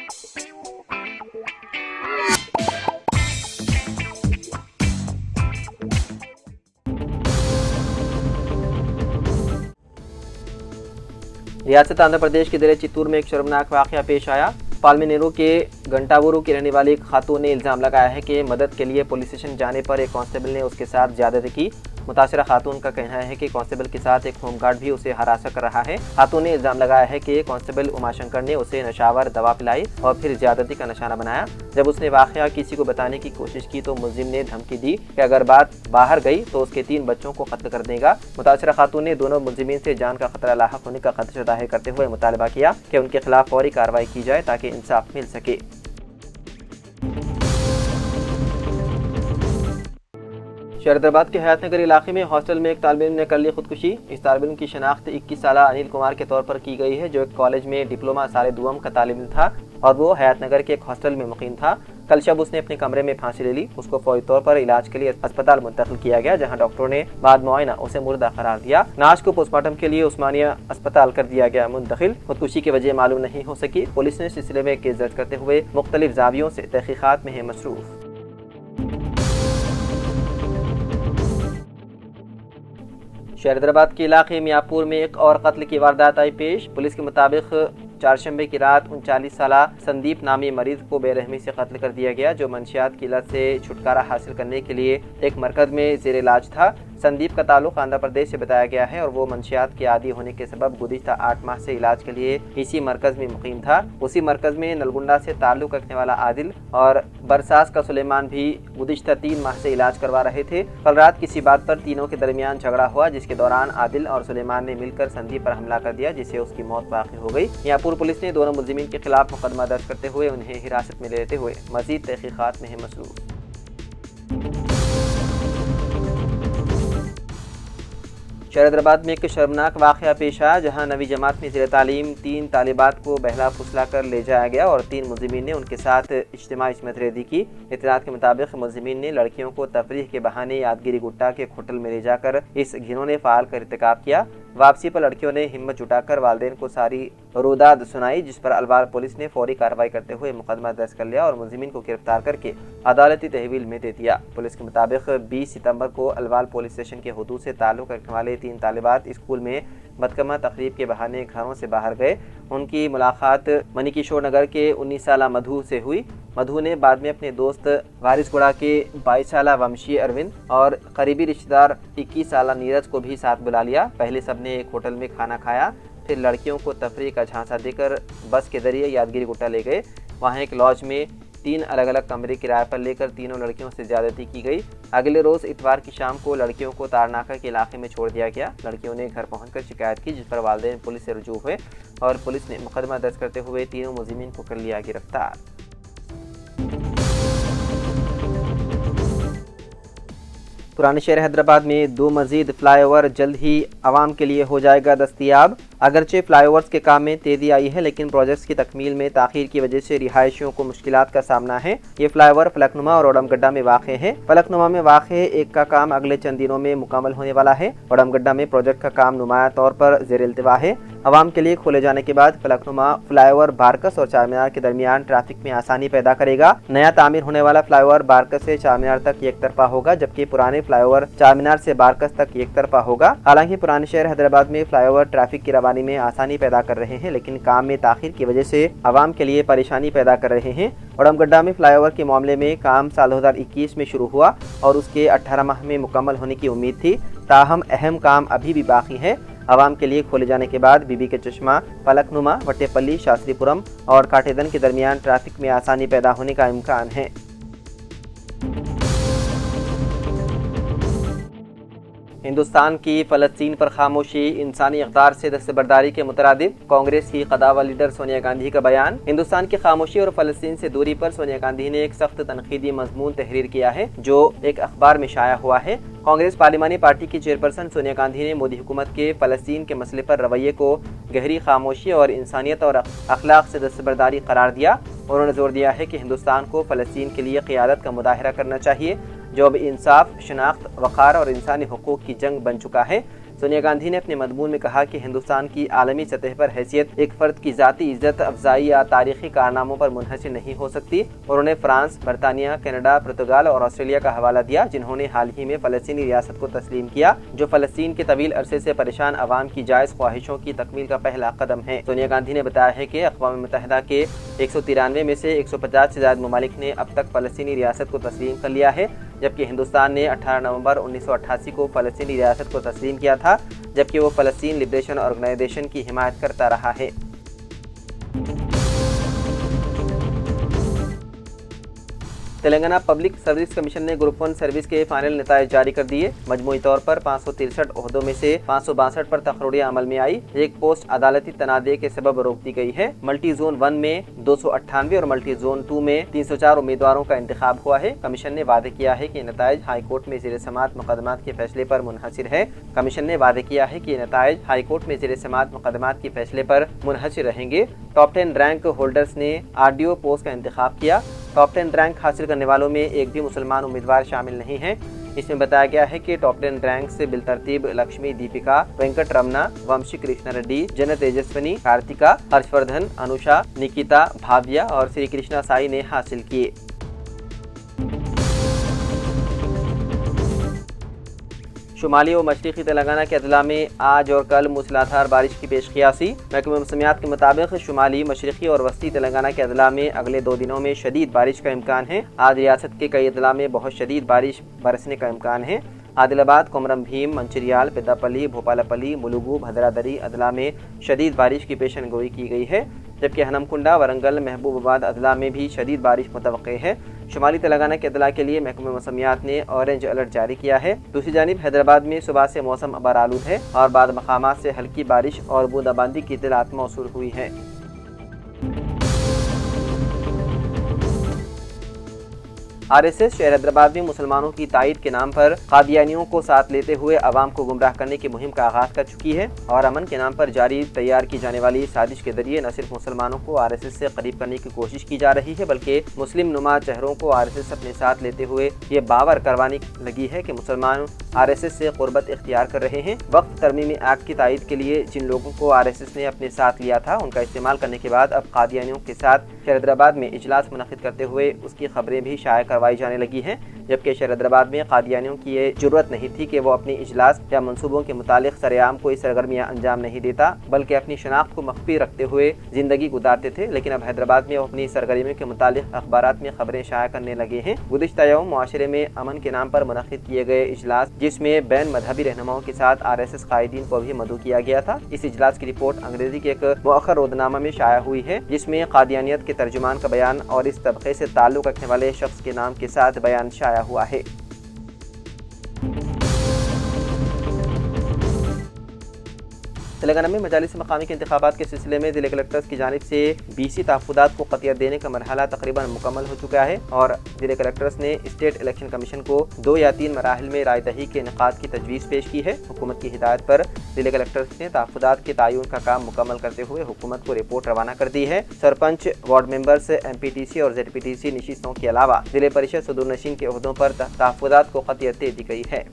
रियासत आंध्र प्रदेश के जिले चित्तूर में एक शर्मनाक वाकया पेश आया। पालमेनेरू के घंटावूरू की रहने वाली एक खातून ने इल्ज़ाम लगाया है कि मदद के लिए पुलिस स्टेशन जाने पर एक कांस्टेबल ने उसके साथ ज्यादती की। मुतासिरा खातून का कहना है कि कांस्टेबल के साथ एक होमगार्ड भी उसे हरासा कर रहा है। खातून ने इल्ज़ाम लगाया है कि कांस्टेबल उमाशंकर ने उसे नशावर दवा पिलाई और फिर ज्यादती का निशाना बनाया। जब उसने वाकया किसी को बताने की कोशिश की तो मुलजिम ने धमकी दी कि अगर बात बाहर गई तो उसके 3 बच्चों को कत्ल कर देगा। मुतासिरा खातून ने दोनों मुलजिमीन से जान का खतरा लाहक होने का खदशा जाहिर करते हुए मुतालबा किया कि उनके खिलाफ फौरी कार्रवाई की जाए ताकि इंसाफ मिल सके। शहरदाबाद के हयात नगर इलाके में हॉस्टल में एक तालिब इल्म ने कर ली खुदकुशी। इस तालिब इल्म की शनाख्त 21 साल अनिल कुमार के तौर पर की गई है, जो एक कॉलेज में डिप्लोमा साल दुआम का तालिब इल्म था और वो हयात नगर के एक हॉस्टल में मुकीम था। कल शब उसने अपने कमरे में फांसी ले ली। उसको फौरी तौर पर इलाज के लिए अस्पताल मुंतकिल किया गया, जहां डॉक्टरों ने बाद मुआयना उसे मुर्दा करार दिया। नाश को पोस्टमार्टम के लिए उस्मानिया अस्पताल कर दिया गया मुंतकिल। खुदकुशी की वजह मालूम नहीं हो सकी। पुलिस ने सिलसिले में केस दर्ज करते हुए मुख्तलिफ जावियों से तहकीकात में है मसरूफ। शहरदाबाद के इलाके मियापुर में एक और कत्ल की वारदात आई पेश। पुलिस के मुताबिक चारशंबे की रात 39 साल संदीप नामी मरीज को बेरहमी से कत्ल कर दिया गया, जो मंशियात की लत से छुटकारा हासिल करने के लिए एक मरकज में जेर इलाज था। संदीप का ताल्लुक आंध्र प्रदेश से बताया गया है और वो मंशियात के आदी होने के सबब गुज़िश्ता 8 माह से इलाज के लिए इसी मरकज में मुकीम था। उसी मरकज में नलगुंडा से ताल्लुक रखने वाला आदिल और बरसास का सुलेमान भी गुज़िश्ता 3 माह से इलाज करवा रहे थे। कल रात किसी बात पर तीनों के दरमियान झगड़ा हुआ, जिसके दौरान आदिल और सुलेमान ने मिलकर संदीप पर हमला कर दिया, जिससे उसकी मौत वाक़ई हो गई। मियापुर पुलिस ने दोनों मुलजिमीन के खिलाफ मुकदमा दर्ज करते हुए उन्हें हिरासत में लेते हुए मज़ीद तहकीकात में है मसरूफ। शहरदाबाद में एक शर्मनाक वाक़या पेश आया, जहां नवी जमात में ज़ेर तालीम 3 तालिबात को बहला फुसला कर ले जाया गया और 3 मुलजिमीन ने उनके साथ इज्तिमाई इस्मत रेज़ी की। इत्तलात के मुताबिक मुलजिमीन ने लड़कियों को तफरीह के बहाने यादगिरी गुट्टा के होटल में ले जाकर इस घिनौने फ़ाल का इर्तिकाब किया। वापसी पर लड़कियों ने हिम्मत जुटाकर वालिदैन को सारी रोदाद सुनाई, जिस पर अलवार पुलिस ने फौरी कार्रवाई करते हुए मुकदमा दर्ज कर लिया और मुलजिमीन को गिरफ्तार करके अदालती तहवील में दे दिया। पुलिस के मुताबिक 20 सितंबर को अलवाल पुलिस स्टेशन के हुदूद से ताल्लुक़ रखने वाले 3 तालिबात स्कूल में बदकमा तकरीब के बहाने घरों से बाहर गए। उनकी मुलाकात मणिकिशोर नगर के 19 साल मधु से हुई। मधु ने बाद में अपने दोस्त वारिसगुड़ा के 22 साल वंशी अरविंद और करीबी रिश्तेदार 21 साल नीरज को भी साथ बुला लिया। पहले सबने एक होटल में खाना खाया, फिर लड़कियों को तफरीह का झांसा देकर बस के जरिए यादगिरी गुट्टा ले गए। वहाँ एक लॉज में 3 अलग अलग कमरे किराए पर लेकर तीनों लड़कियों से ज्यादती की गई। अगले रोज़ इतवार की शाम को लड़कियों को तारनाका के इलाके में छोड़ दिया गया। लड़कियों ने घर पहुंचकर शिकायत की, जिस पर वालिदैन पुलिस से रुजू हुए और पुलिस ने मुकदमा दर्ज करते हुए तीनों मुलजिमीन को कर लिया गिरफ्तार। पुराने शहर हैदराबाद में 2 मजीद फ्लाईओवर जल्द ही आवाम के लिए हो जाएगा दस्तयाब। अगरचे फ्लाईओवर्स के काम में तेज़ी आई है, लेकिन प्रोजेक्ट्स की तकमील में ताख़ीर की वजह से रिहायशियों को मुश्किलात का सामना है। ये फ्लाईओवर फलकनुमा और ओडमगड्डा में वाक़ है। फलकनुमा में वाक़ एक का काम अगले चंद दिनों में मुकम्मल होने वाला है। ओडमगड्डा में प्रोजेक्ट का काम नुमाया तौर पर ज़ेर इल्तिवा है। आवाम के लिए खोले जाने के बाद फलकनुमा फ्लाईओवर बारकस और चारमीनार के दरमियान ट्रैफिक में आसानी पैदा करेगा। नया तामीर होने वाला फ्लाईओवर बारकस से चारमीनार तक एक तरफा होगा, जबकि पुराने फ्लाईओवर चारमीनार से बारकस तक एक तरफा होगा। हालांकि पुराने शहर हैदराबाद में फ्लाईओवर ट्रैफिक की रवानी में आसानी पैदा कर रहे हैं, लेकिन काम में ताख़ीर की वजह से आवाम के लिए परेशानी पैदा कर रहे हैं। ओडमगड्डा में फ्लाईओवर के मामले में काम साल 2021 में शुरू हुआ और उसके 18 माह में मुकम्मल होने की उम्मीद थी। ताहम अहम काम अभी भी बाकी है। आवाम के लिए खोले जाने के बाद बीबी के चश्मा, फलकनुमा, वट्टेपल्ली, शास्त्रीपुरम और काटेदन के दरमियान ट्रैफिक में आसानी पैदा होने का इम्कान है। हिंदुस्तान की फ़लस्तीन पर खामोशी इंसानी इक़दार से दस्तबरदारी के मुतरादिफ। कांग्रेस की क़दावा लीडर सोनिया गांधी का बयान। हिंदुस्तान की खामोशी और फ़लस्तीन से दूरी पर सोनिया गांधी ने एक सख्त तनकीदी मजमून तहरीर किया है, जो एक अखबार में शाया हुआ है। कांग्रेस पार्लिमानी पार्टी की चेयरपर्सन सोनिया गांधी ने मोदी हुकूमत के फ़लस्तीन के मसले पर रवैये को गहरी खामोशी और इंसानियत और अखलाक से दस्तबरदारी करार दिया। उन्होंने जोर दिया है कि हिंदुस्तान को फ़लस्तीन के लिए क़ियादत का मुजाहिरा करना चाहिए, जो अब इंसाफ, शनाख्त, वक़ार और इंसानी हुकूक की जंग बन चुका है। سونیا گاندھی نے اپنے مضمون میں کہا کہ ہندوستان کی عالمی سطح پر حیثیت ایک فرد کی ذاتی عزت افزائی یا تاریخی کارناموں پر منحصر نہیں ہو سکتی، اور انہیں فرانس، برطانیہ، کینیڈا، پرتگال اور آسٹریلیا کا حوالہ دیا جنہوں نے حال ہی میں فلسطینی ریاست کو تسلیم کیا، جو فلسطین کے طویل عرصے سے پریشان عوام کی جائز خواہشوں کی تکمیل کا پہلا قدم ہے۔ سونیا گاندھی نے بتایا ہے کہ اقوام متحدہ کے 193 میں سے 150 سے زائد ممالک نے اب تک فلسطینی ریاست کو تسلیم کر لیا ہے، جبکہ ہندوستان نے 18 نومبر 1988 کو فلسطینی ریاست کو تسلیم کیا تھا، جبکہ وہ فلسطین لبریشن آرگنائزیشن کی حمایت کرتا رہا ہے۔ تلنگانہ پبلک سروس کمیشن نے گروپ 1 سروس کے فائنل نتائج جاری کر دیے۔ مجموعی طور پر 563 عہدوں میں سے 562 پر تقرریہ عمل میں آئی۔ ایک پوسٹ عدالتی تنازع کے سبب روک دی گئی ہے۔ ملٹی زون 1 میں 298 اور ملٹی زون 2 میں 304 امیدواروں کا انتخاب ہوا ہے۔ کمیشن نے وعدہ کیا ہے کہ نتائج ہائی کورٹ میں زیر سماعت مقدمات کے فیصلے پر منحصر ہے۔ کمیشن نے وعدہ کیا ہے کہ نتائج ہائی کورٹ میں زیر سماعت مقدمات کے فیصلے پر منحصر رہیں گے۔ ٹاپ 10 رینک ہولڈرز نے RDO پوسٹ کا انتخاب کیا۔ ٹاپ 10 رینک حاصل کرنے والوں میں ایک بھی مسلمان امیدوار شامل نہیں ہیں۔ اس میں بتایا گیا ہے کہ ٹاپ 10 رینک سے بالترتیب لکشمی دیپکا، وینکٹ رمنا، ومشی کرشنا ریڈی، جن تیجسونی، کارتکا، ہرش وردھن، انوشا، نکیتا، بھاویا اور سری کرشنا سائی نے حاصل کیے۔ شمالی و مشرقی تلنگانہ کے اضلاع میں آج اور کل موسلادھار بارش کی پیش قیاسی۔ محکمہ موسمیات کے مطابق شمالی، مشرقی اور وسطی تلنگانہ کے اضلاع میں اگلے 2 دنوں میں شدید بارش کا امکان ہے۔ آج ریاست کے کئی اضلاع میں بہت شدید بارش برسنے کا امکان ہے۔ عادل آباد، کومرم بھیم، منچریال، پیداپلی، بھوپالپلی، ملوگو، بھدرادری اضلاع میں شدید بارش کی پیشن گوئی کی گئی ہے، جبکہ ہنمکنڈا، ورنگل، محبوب آباد اضلاع میں بھی شدید بارش متوقع ہے۔ شمالی تلنگانہ کے اضلاع کے لیے محکمہ موسمیات نے اورنج الرٹ جاری کیا ہے۔ دوسری جانب حیدرآباد میں صبح سے موسم ابر آلود ہے اور بعض مقامات سے ہلکی بارش اور بوندا باندی کی اطلاعات موصول ہوئی ہیں۔ RSS شہر حیدرآباد میں مسلمانوں کی تائید کے نام پر قادیانیوں کو ساتھ لیتے ہوئے عوام کو گمراہ کرنے کی مہم کا آغاز کر چکی ہے اور امن کے نام پر جاری تیار کی جانے والی سازش کے ذریعے نہ صرف مسلمانوں کو RSS سے قریب کرنے کی کوشش کی جا رہی ہے بلکہ مسلم نما چہروں کو RSS اپنے ساتھ لیتے ہوئے یہ باور کروانے لگی ہے کہ مسلمان RSS سے قربت اختیار کر رہے ہیں۔ وقت ترمیمی ایکٹ کی تائید کے لیے جن لوگوں کو RSS نے اپنے ساتھ لیا تھا ان کا استعمال کرنے کے بعد اب قادیانیوں کے ساتھ شہر حیدرآباد میں اجلاس منعقد کرتے ہوئے اس کی خبریں بھی شائع کروائی جانے لگی ہیں، جبکہ شہر حیدرآباد میں قادیانیوں کی یہ ضرورت نہیں تھی کہ وہ اپنی اجلاس یا منصوبوں کے متعلق سرعام کوئی سرگرمیاں انجام نہیں دیتا بلکہ اپنی شناخت کو مخفی رکھتے ہوئے زندگی گزارتے تھے، لیکن اب حیدرآباد میں وہ اپنی سرگرمیوں کے متعلق اخبارات میں خبریں شائع کرنے لگے ہیں۔ گزشتہ یوم معاشرے میں امن کے نام پر منعقد کیے گئے اجلاس جس میں بین مذہبی رہنماؤں کے ساتھ RSS قائدین کو بھی مدعو کیا گیا تھا، اس اجلاس کی رپورٹ انگریزی کے ایک مؤخر رودنامہ میں شائع ہوئی ہے جس میں قادیانیت کے ترجمان کا بیان اور اس طبقے سے تعلق رکھنے والے شخص کے نام کے ساتھ بیان شائع ہوا ہے۔ تلنگانہ میں مجالس مقامی کے انتخابات کے سلسلے میں ضلع کلکٹرز کی جانب سے 20 تحفظات کو قطعیت دینے کا مرحلہ تقریباً مکمل ہو چکا ہے اور ضلع کلکٹرز نے اسٹیٹ الیکشن کمیشن کو 2 یا 3 مراحل میں رائے دہی کے انعقاد کی تجویز پیش کی ہے۔ حکومت کی ہدایت پر ضلع کلکٹرز نے تحفظات کے تعین کا کام مکمل کرتے ہوئے حکومت کو رپورٹ روانہ کر دی ہے۔ سرپنچ، وارڈ ممبرز، MPTC اور ZPTC نشستوں کے علاوہ ضلع پریشد صدور نشین کے عہدوں پر تحفظات کو قطعیت دے دی گئی ہے۔